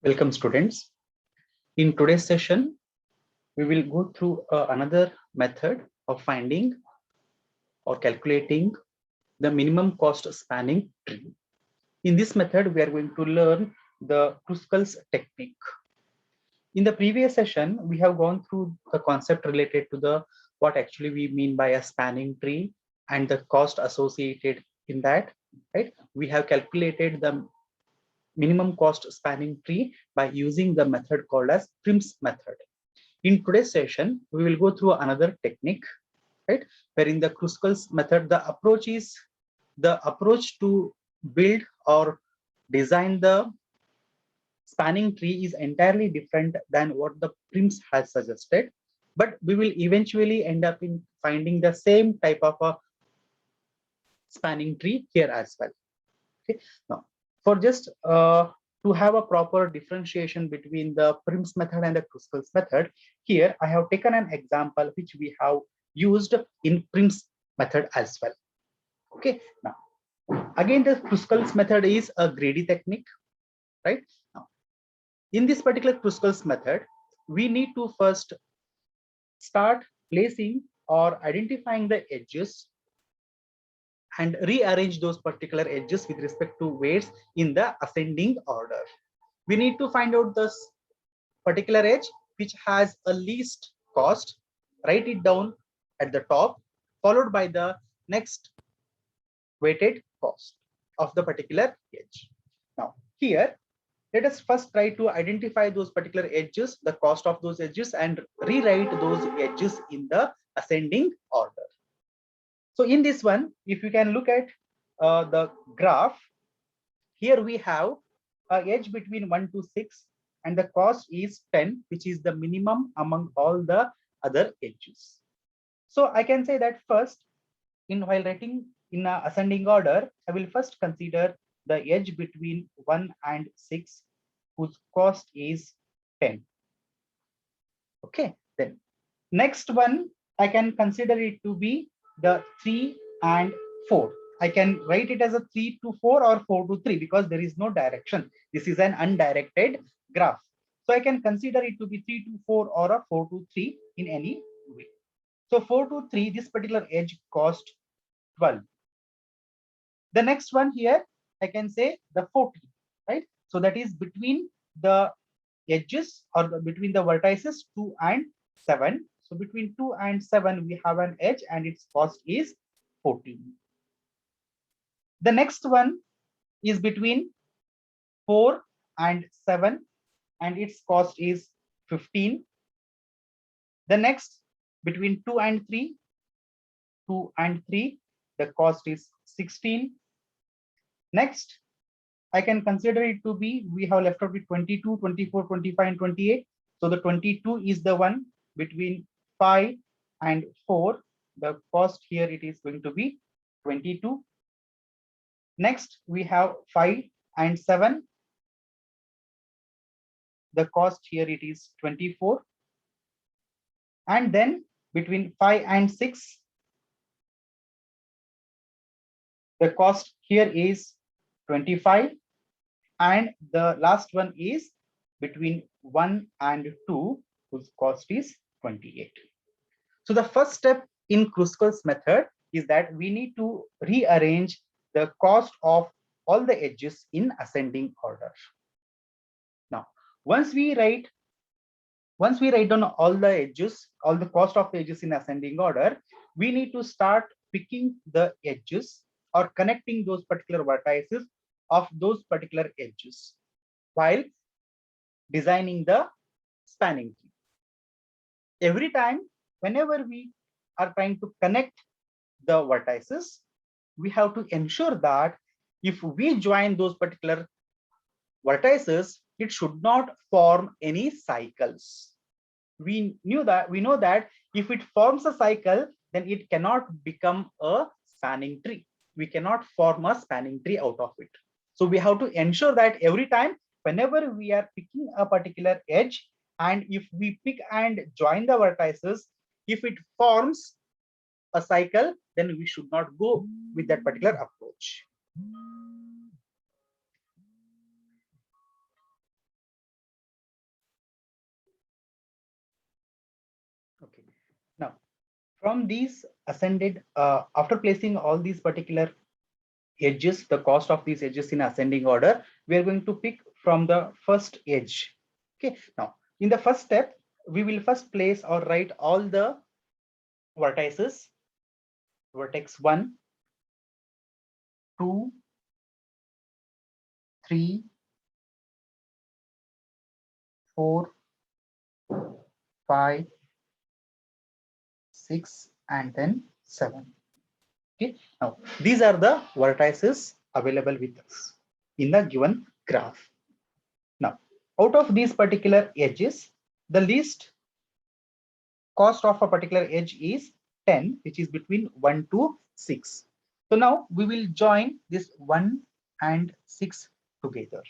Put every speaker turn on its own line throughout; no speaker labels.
Welcome students. In today's session, we will go through another method of finding or calculating the minimum cost spanning tree. In this method, we are going to learn the Kruskal's technique. In the previous session, we have gone through the concept related to the what actually we mean by a spanning tree and the cost associated in that, right? We have calculated the minimum cost spanning tree by using the method called as Prim's method. In today's session, we will go through another technique, right? Where in the Kruskal's method, the approach to build or design the spanning tree is entirely different than what the Prim's has suggested, but we will eventually end up in finding the same type of a spanning tree here as well. Okay, now for just to have a proper differentiation between the Prim's method and the Kruskal's method, here I have taken an example which we have used in Prim's method as well. Okay, now again the Kruskal's method is a greedy technique, right? Now in this particular Kruskal's method, we need to first start placing or identifying the edges and rearrange those particular edges with respect to weights in the ascending order. We need to find out this particular edge which has a least cost, write it down at the top, followed by the next weighted cost of the particular edge. Now here, let us first try to identify those particular edges, the cost of those edges, and rewrite those edges in the ascending order. So in this one, if you can look at the graph, here we have an edge between 1 to 6 and the cost is 10, which is the minimum among all the other edges. So I can say that first, while writing in a ascending order, I will first consider the edge between 1 and 6 whose cost is 10. Okay, then next one, I can consider it to be the 3 and 4. I can write it as a 3 to 4 or 4 to 3 because there is no direction. This is an undirected graph. So I can consider it to be 3 to 4 or a 4 to 3 in any way. So 4 to 3, this particular edge cost 12. The next one here, I can say the 14, right? So that is between the edges or between the vertices 2 and 7. So between 2 and 7, we have an edge and its cost is 14. The next one is between 4 and 7 and its cost is 15. The next between 2 and 3, 2 and 3, the cost is 16. Next, I can consider it to be, we have left out with 22, 24, 25, and 28. So the 22 is the one between 5 and 4. The cost here it is going to be 22. Next, we have 5 and 7. The cost here it is 24. And then between 5 and 6, the cost here is 25. And the last one is between 1 and 2, whose cost is 28. So the first step in Kruskal's method is that we need to rearrange the cost of all the edges in ascending order. Now, once we write down all the edges, all the cost of the edges in ascending order, we need to start picking the edges or connecting those particular vertices of those particular edges while designing the spanning tree. Every time, whenever we are trying to connect the vertices, we have to ensure that if we join those particular vertices, it should not form any cycles. We know that if it forms a cycle, then it cannot become a spanning tree. We cannot form a spanning tree out of it. So we have to ensure that every time, whenever we are picking a particular edge, and if we pick and join the vertices, if it forms a cycle, then we should not go with that particular approach. From these ascended, after placing all these particular edges, the cost of these edges in ascending order, we are going to pick from the first edge. Okay, now in the first step, we will first place or write all the vertices, vertex 1, 2, 3, 4, 5, 6, and then 7. Okay, now these are the vertices available with us in the given graph. Now, out of these particular edges, the least cost of a particular edge is 10, which is between 1 to 6. So now we will join this 1 and 6 together.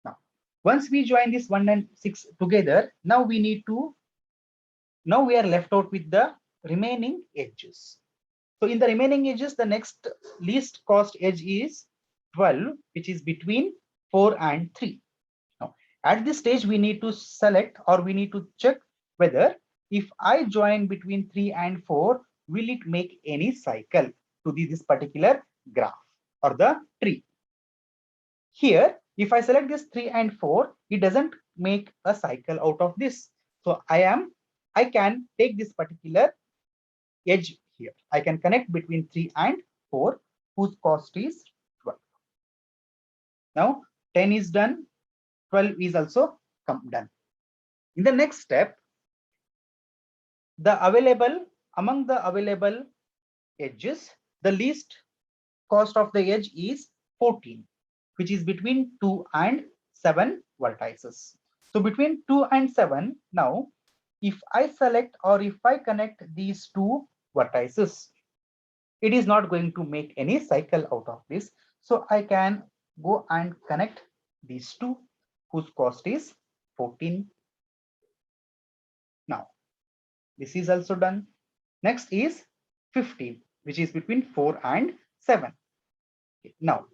Now, once we join this 1 and 6 together, now we are left out with the remaining edges. So in the remaining edges, the next least cost edge is 12, which is between 4 and 3. Now, at this stage, we need to select or we need to check whether if I join between 3 and 4, will it make any cycle to this particular graph or the tree. Here, if I select this 3 and 4, it doesn't make a cycle out of this. So I can take this particular edge here. I can connect between 3 and 4, whose cost is 12. Now 10 is done, 12 is also done. In the next step, among the available edges, the least cost of the edge is 14, which is between 2 and 7 vertices. So between 2 and 7, now if I select or if I connect these two vertices, it is not going to make any cycle out of this. So I can go and connect these two, whose cost is 14. Now, this is also done. Next is 15, which is between 4 and 7. Okay. Now,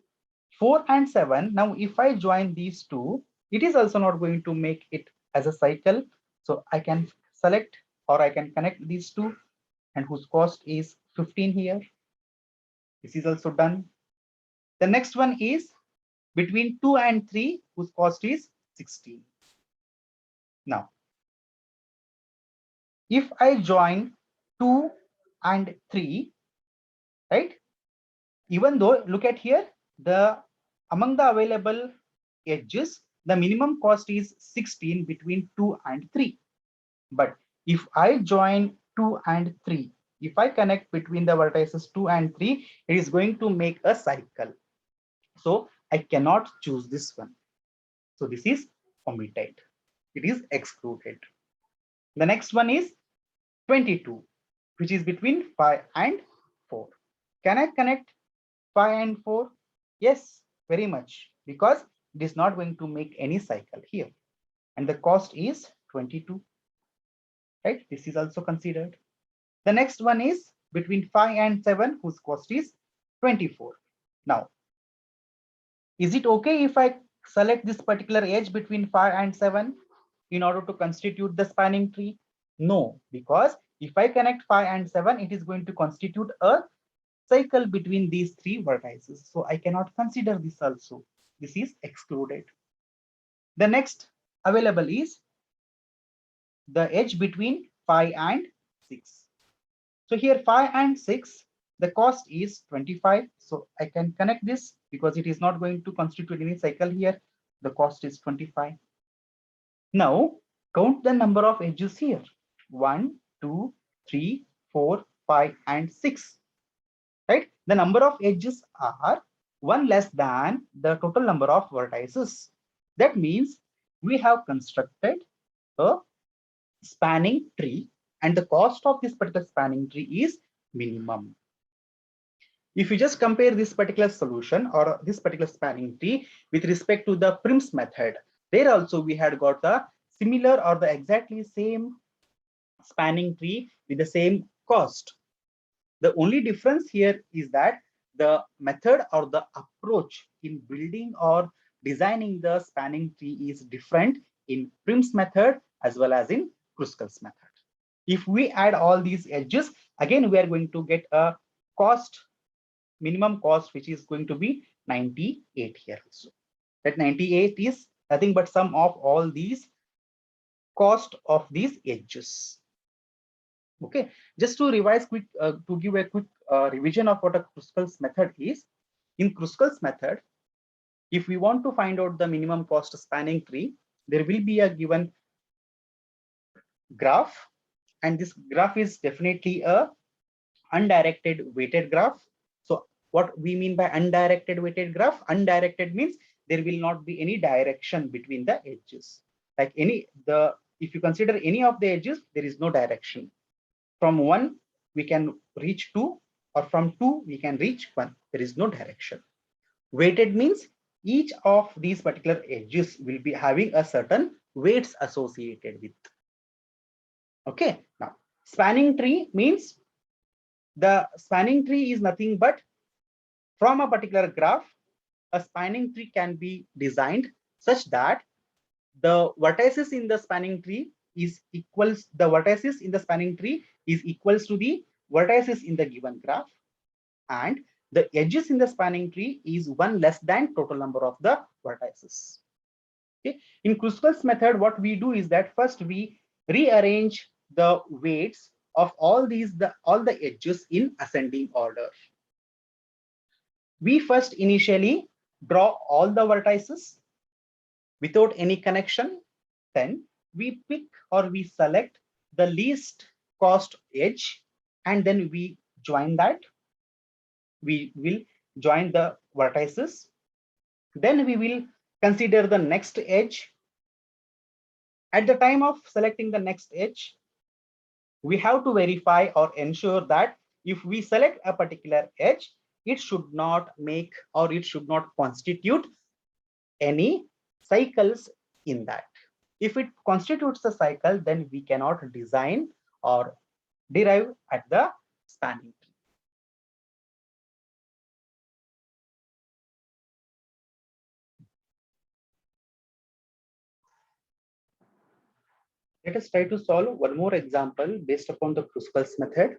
4 and 7, now if I join these two, it is also not going to make it as a cycle. So I can select or I can connect these two, and whose cost is 15 here. This is also done. The next one is between 2 and 3, whose cost is 16. Now, if I join 2 and 3, right? Even though, look at here, among the available edges, the minimum cost is 16 between 2 and 3. But if I join 2 and 3, if I connect between the vertices 2 and 3, it is going to make a cycle. So I cannot choose this one. So this is omitted. It is excluded. The next one is 22, which is between 5 and 4. Can I connect 5 and 4? Yes, very much, because it is not going to make any cycle here. And the cost is 22. Right? This is also considered. The next one is between 5 and 7, whose cost is 24. Now, is it okay if I select this particular edge between 5 and 7 in order to constitute the spanning tree? No, because if I connect 5 and 7, it is going to constitute a cycle between these three vertices. So I cannot consider this also. This is excluded. The next available is the edge between 5 and 6. So here 5 and 6, the cost is 25. So I can connect this because it is not going to constitute any cycle here. The cost is 25. Now count the number of edges here. 1, 2, 3, 4, 5, and 6. Right? The number of edges are 1 less than the total number of vertices. That means we have constructed a spanning tree, and the cost of this particular spanning tree is minimum. If you just compare this particular solution or this particular spanning tree with respect to the Prim's method, there also we had got the similar or the exactly same spanning tree with the same cost. The only difference here is that the method or the approach in building or designing the spanning tree is different in Prim's method as well as in Kruskal's method. If we add all these edges, again, we are going to get a cost, minimum cost, which is going to be 98 here also. That 98 is nothing but sum of all these cost of these edges. Okay, just to revise quick, to give a quick revision of what a Kruskal's method is. In Kruskal's method, if we want to find out the minimum cost spanning tree, there will be a given graph, and this graph is definitely a undirected weighted graph. So what we mean by undirected weighted graph? Undirected means there will not be any direction between the edges. Like if you consider any of the edges, there is no direction. From 1 we can reach 2, or from 2 we can reach 1. There is no direction. Weighted means each of these particular edges will be having a certain weights associated with. Okay, now spanning tree means the spanning tree is nothing but from a particular graph, a spanning tree can be designed such that the vertices in the spanning tree is equals the vertices in the spanning tree is equals to the vertices in the given graph, and the edges in the spanning tree is one less than total number of the vertices. Okay, in Kruskal's method, what we do is that first we rearrange the weights of all the edges in ascending order. We first initially draw all the vertices without any connection. Then we pick or we select the least cost edge, and then we join that. We will join the vertices. Then we will consider the next edge. At the time of selecting the next edge, we have to verify or ensure that if we select a particular edge, it should not make or it should not constitute any cycles in that. If it constitutes a cycle, then we cannot design or derive at the spanning tree. Let us try to solve one more example based upon the Kruskal's method.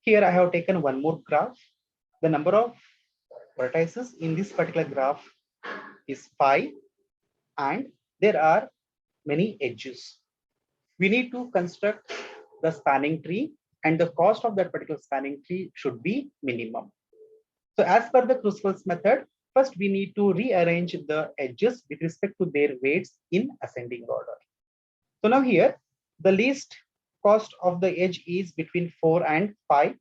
Here I have taken one more graph. The number of vertices in this particular graph is 5, and there are many edges. We need to construct the spanning tree, and the cost of that particular spanning tree should be minimum. So as per the Kruskal's method, first we need to rearrange the edges with respect to their weights in ascending order. So now here, the least cost of the edge is between 4 and 5.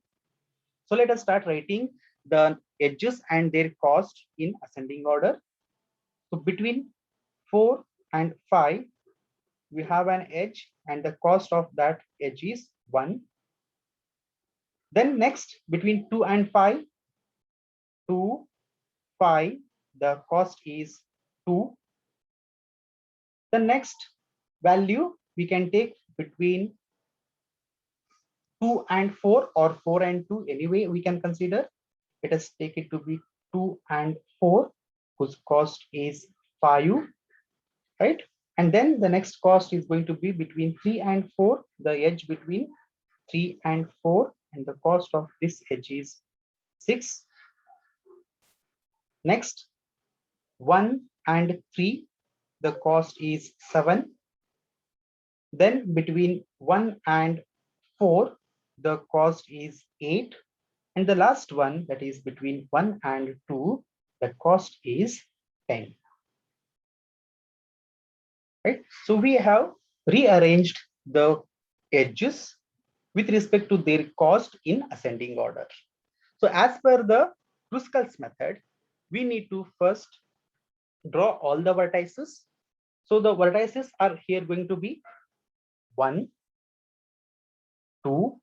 So let us start writing the edges and their cost in ascending order. So between 4 and 5, we have an edge, and the cost of that edge is 1. Then next, between 2 and 5, 2, 5, the cost is 2. The next value we can take between 2 and 4, or 4 and 2, anyway we can consider. Let us take it to be 2 and 4, whose cost is 5, right? And then the next cost is going to be between 3 and 4, the edge between 3 and 4, and the cost of this edge is 6. Next, 1 and 3, the cost is 7. Then between 1 and 4, the cost is 8. And the last one, that is between 1 and 2, the cost is 10. Right? So we have rearranged the edges with respect to their cost in ascending order. So as per the Kruskal's method, we need to first draw all the vertices. So the vertices are here going to be 1, 2,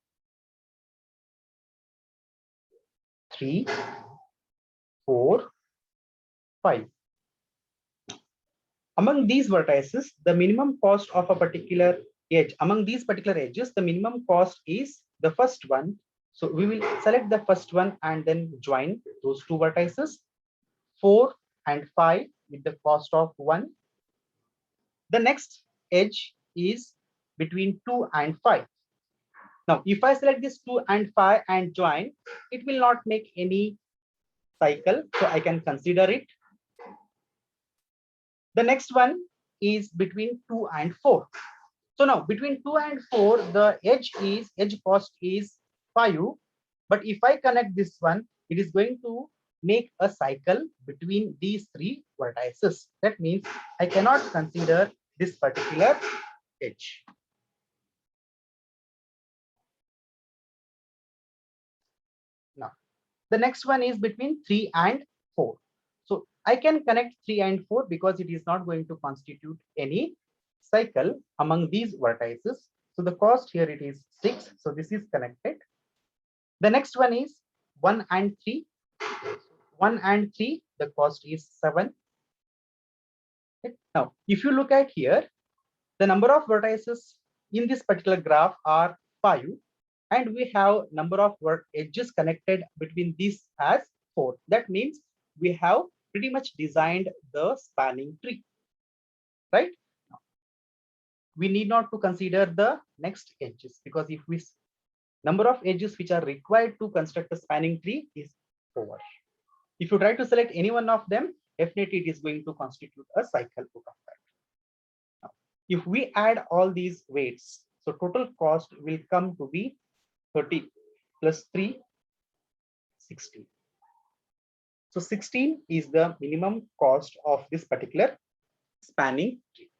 3, 4, 5. Among these vertices, the minimum cost of a particular edge, among these particular edges, the minimum cost is the first one. So we will select the first one and then join those two vertices, 4 and 5, with the cost of 1. The next edge is between 2 and 5. Now, if I select this 2 and 5 and join, it will not make any cycle, so I can consider it. The next one is between 2 and 4. So now between 2 and 4, the edge cost is 5. But if I connect this one, it is going to make a cycle between these three vertices. That means I cannot consider this particular edge. Now, the next one is between 3 and 4. So I can connect 3 and 4 because it is not going to constitute any cycle among these vertices. So the cost here it is 6. So this is connected. The next one is 1 and 3. 1 and 3, the cost is 7. Okay. Now, if you look at here, the number of vertices in this particular graph are 5, and we have number of edges connected between these as 4. That means we have pretty much designed the spanning tree, right? We need not to consider the next edges, because if we number of edges which are required to construct a spanning tree is over. If you try to select any one of them, definitely it is going to constitute a cycle out of that. Now, if we add all these weights, so total cost will come to be 30 plus 3, 16. So 16 is the minimum cost of this particular spanning tree.